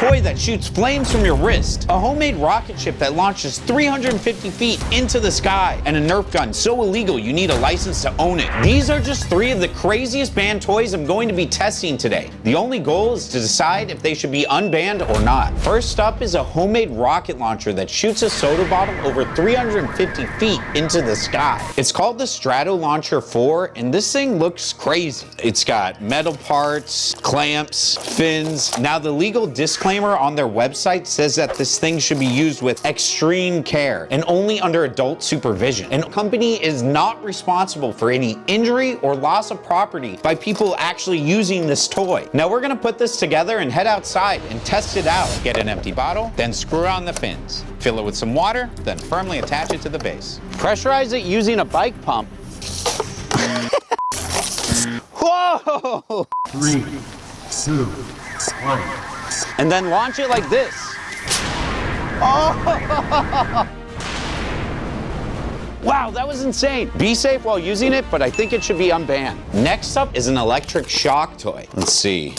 toy that shoots flames from your wrist, a homemade rocket ship that launches 350 feet into the sky, and a Nerf gun so illegal you need a license to own it. These are just 3 of the craziest banned toys I'm going to be testing today. The only goal is to decide if they should be unbanned or not. First up is a homemade rocket launcher that shoots a soda bottle over 350 feet into the sky. It's called the Strato Launcher 4, and this thing looks crazy. It's got metal parts, clamps, fins. Now, the legal disclaimer on their website says that this thing should be used with extreme care and only under adult supervision. And the company is not responsible for any injury or loss of property by people actually using this toy. Now, we're gonna put this together and head outside and test it out. Get an empty bottle, then screw on the fins. Fill it with some water, then firmly attach it to the base. Pressurize it using a bike pump. Whoa! 3, 2, 1. And then launch it like this. Oh! Wow, that was insane. Be safe while using it, but I think it should be unbanned. Next up is an electric shock toy. Let's see.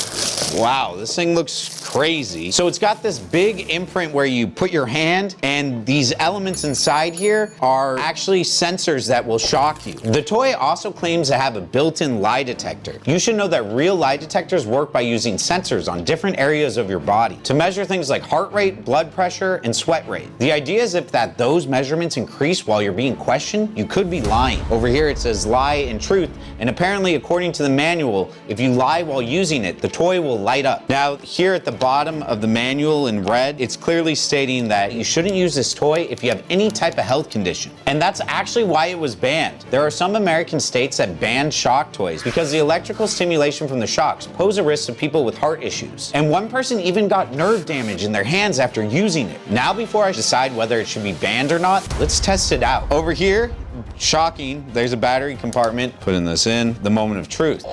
Wow, this thing looks crazy. So it's got this big imprint where you put your hand, and these elements inside here are actually sensors that will shock you. The toy also claims to have a built-in lie detector. You should know that real lie detectors work by using sensors on different areas of your body to measure things like heart rate, blood pressure, and sweat rate. The idea is if those measurements increase while you're being questioned, you could be lying. Over here it says lie and truth, and apparently according to the manual, if you lie while using it, the toy will light up. Now, here at the bottom of the manual in red, it's clearly stating that you shouldn't use this toy if you have any type of health condition. And that's actually why it was banned. There are some American states that ban shock toys because the electrical stimulation from the shocks pose a risk to people with heart issues. And one person even got nerve damage in their hands after using it. Now, before I decide whether it should be banned or not, let's test it out. Over here, shocking, there's a battery compartment. Putting this in, the moment of truth.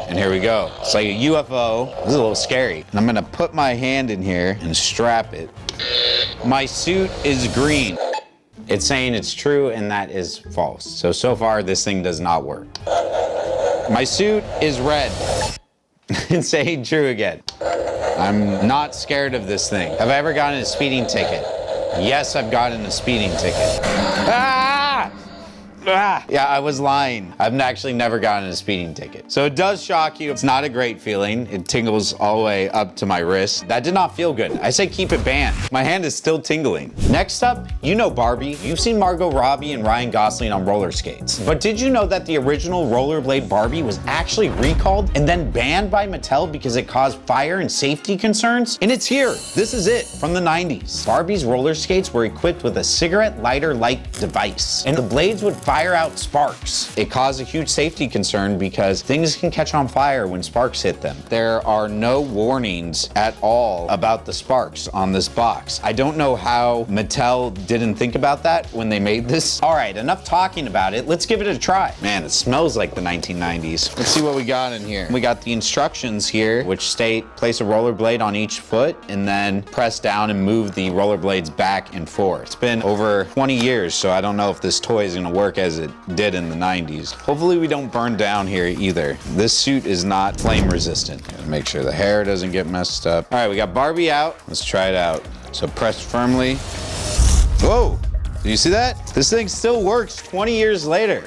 And here we go. It's like a UFO. This is a little scary. And I'm gonna put my hand in here and strap it. My suit is green. It's saying it's true, and that is false. So far, this thing does not work. My suit is red. It's saying true again. I'm not scared of this thing. Have I ever gotten a speeding ticket? Yes, I've gotten a speeding ticket. Yeah, I was lying. I've actually never gotten a speeding ticket. So it does shock you. It's not a great feeling. It tingles all the way up to my wrist. That did not feel good. I say keep it banned. My hand is still tingling. Next up, you know Barbie. You've seen Margot Robbie and Ryan Gosling on roller skates. But did you know that the original rollerblade Barbie was actually recalled and then banned by Mattel because it caused fire and safety concerns? And it's here. This is it from the 90s. Barbie's roller skates were equipped with a cigarette lighter-like device, and the blades would fire out sparks. It caused a huge safety concern because things can catch on fire when sparks hit them. There are no warnings at all about the sparks on this box. I don't know how Mattel didn't think about that when they made this. All right, enough talking about it. Let's give it a try. Man, it smells like the 1990s. Let's see what we got in here. We got the instructions here, which state place a rollerblade on each foot and then press down and move the rollerblades back and forth. It's been over 20 years, so I don't know if this toy is gonna work as it did in the 90s. Hopefully we don't burn down here either. This suit is not flame resistant. Gotta make sure the hair doesn't get messed up. All right, we got Barbie out. Let's try it out. So press firmly. Whoa, do you see that? This thing still works 20 years later.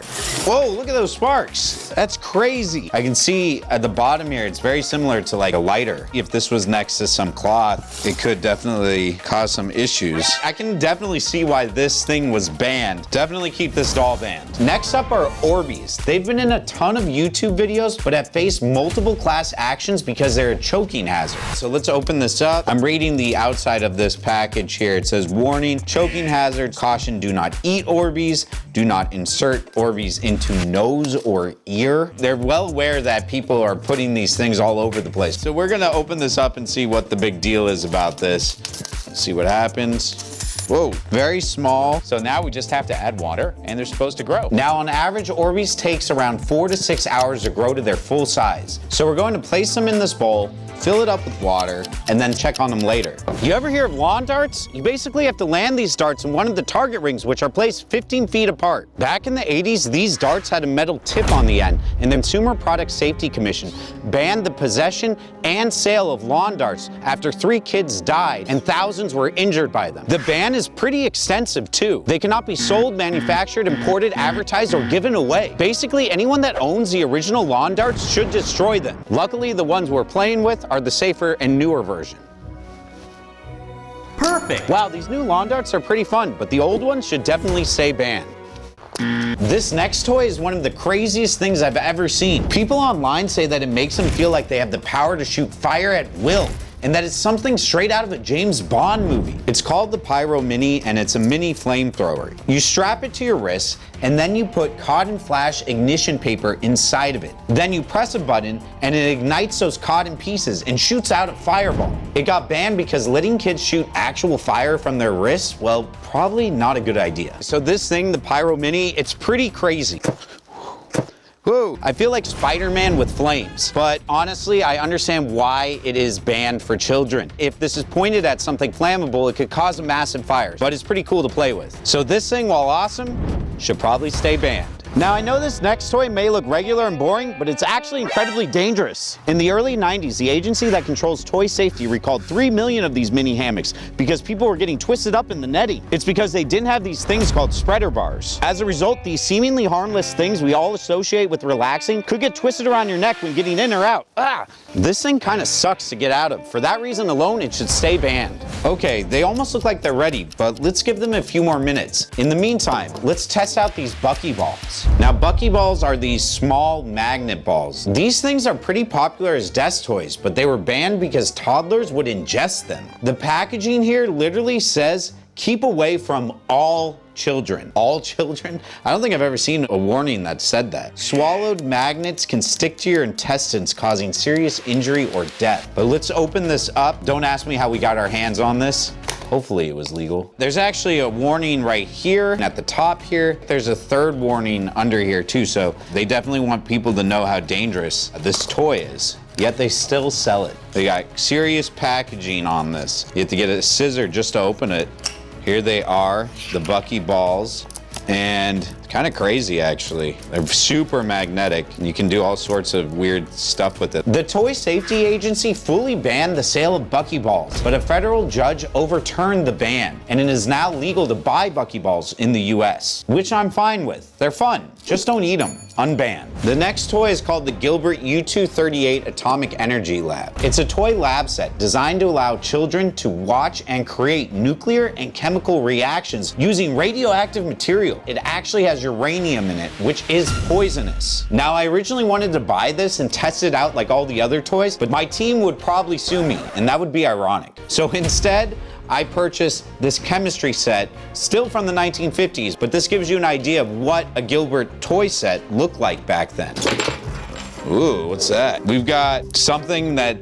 Whoa, look at those sparks. That's crazy. I can see at the bottom here, it's very similar to like a lighter. If this was next to some cloth, it could definitely cause some issues. I can definitely see why this thing was banned. Definitely keep this doll banned. Next up are Orbeez. They've been in a ton of YouTube videos, but have faced multiple class actions because they're a choking hazard. So let's open this up. I'm reading the outside of this package here. It says, warning, choking hazard, caution, do not eat Orbeez, do not insert Orbeez into nose or ear. They're well aware that people are putting these things all over the place. So we're gonna open this up and see what the big deal is about this. Let's see what happens. Whoa, very small. So now we just have to add water and they're supposed to grow. Now on average, Orbeez takes around 4 to 6 hours to grow to their full size. So we're going to place them in this bowl, fill it up with water, and then check on them later. You ever hear of lawn darts? You basically have to land these darts in one of the target rings, which are placed 15 feet apart. Back in the 80s, these darts had a metal tip on the end, and the Consumer Product Safety Commission banned the possession and sale of lawn darts after 3 kids died and thousands were injured by them. The ban is pretty extensive too. They cannot be sold, manufactured, imported, advertised, or given away. Basically, anyone that owns the original lawn darts should destroy them. Luckily, the ones we're playing with are the safer and newer version. Perfect! Wow, these new lawn darts are pretty fun, but the old ones should definitely stay banned. This next toy is one of the craziest things I've ever seen. People online say that it makes them feel like they have the power to shoot fire at will, and that it's something straight out of a James Bond movie. It's called the Pyro Mini, and it's a mini flamethrower. You strap it to your wrist, and then you put cotton flash ignition paper inside of it. Then you press a button, and it ignites those cotton pieces and shoots out a fireball. It got banned because letting kids shoot actual fire from their wrists, well, probably not a good idea. So this thing, the Pyro Mini, it's pretty crazy. Whoa, I feel like Spider-Man with flames. But honestly, I understand why it is banned for children. If this is pointed at something flammable, it could cause a massive fire, but it's pretty cool to play with. So this thing, while awesome, should probably stay banned. Now, I know this next toy may look regular and boring, but it's actually incredibly dangerous. In the early 90s, the agency that controls toy safety recalled 3 million of these mini hammocks because people were getting twisted up in the netting. It's because they didn't have these things called spreader bars. As a result, these seemingly harmless things we all associate with relaxing could get twisted around your neck when getting in or out. This thing kind of sucks to get out of. For that reason alone, it should stay banned. Okay, they almost look like they're ready, but let's give them a few more minutes. In the meantime, let's test out these buckyballs. Now, buckyballs are these small magnet balls. These things are pretty popular as desk toys, but they were banned because toddlers would ingest them. The packaging here literally says, keep away from all children. All children? I don't think I've ever seen a warning that said that. Swallowed magnets can stick to your intestines, causing serious injury or death. But let's open this up. Don't ask me how we got our hands on this. Hopefully it was legal. There's actually a warning right here at the top here. There's a third warning under here too, so they definitely want people to know how dangerous this toy is. Yet they still sell it. They got serious packaging on this. You have to get a scissor just to open it. Here they are, the buckyballs, and kind of crazy actually. They're super magnetic, and you can do all sorts of weird stuff with it. The Toy Safety Agency fully banned the sale of buckyballs, but a federal judge overturned the ban, and it is now legal to buy buckyballs in the US, which I'm fine with. They're fun, just don't eat them. Unbanned. The next toy is called the Gilbert U238 Atomic Energy Lab. It's a toy lab set designed to allow children to watch and create nuclear and chemical reactions using radioactive material. It actually has uranium in it, which is poisonous. Now, I originally wanted to buy this and test it out like all the other toys, but my team would probably sue me, and that would be ironic. So instead, I purchased this chemistry set, still from the 1950s, but this gives you an idea of what a Gilbert toy set looked like back then. Ooh, what's that? We've got something that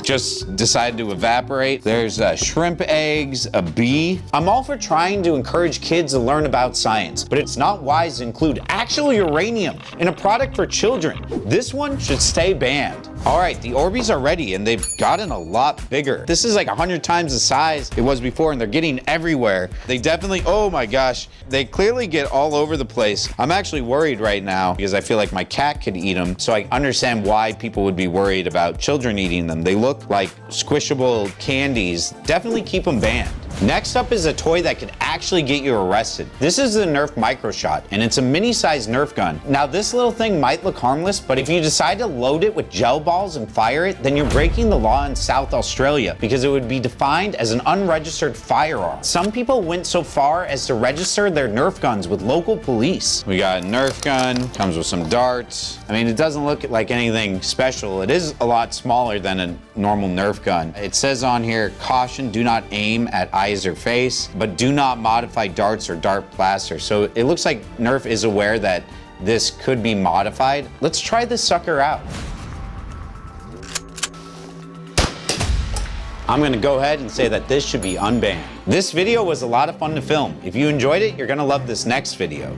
just decided to evaporate. There's shrimp eggs, a bee. I'm all for trying to encourage kids to learn about science, but it's not wise to include actual uranium in a product for children. This one should stay banned. All right, the Orbeez are ready, and they've gotten a lot bigger. This is like 100 times the size it was before, and they're getting everywhere. They definitely, oh my gosh, they clearly get all over the place. I'm actually worried right now because I feel like my cat could eat them, so I understand why people would be worried about children eating them. They look like squishable candies. Definitely keep them banned. Next up is a toy that could actually get you arrested. This is the Nerf Microshot, and it's a mini-sized Nerf gun. Now, this little thing might look harmless, but if you decide to load it with gel balls and fire it, then you're breaking the law in South Australia because it would be defined as an unregistered firearm. Some people went so far as to register their Nerf guns with local police. We got a Nerf gun, comes with some darts. I mean, it doesn't look like anything special. It is a lot smaller than a normal Nerf gun. It says on here, caution, do not aim at eyes or face, but do not modify darts or dart blaster. So it looks like Nerf is aware that this could be modified. Let's try this sucker out. I'm gonna go ahead and say that this should be unbanned. This video was a lot of fun to film. If you enjoyed it, you're gonna love this next video.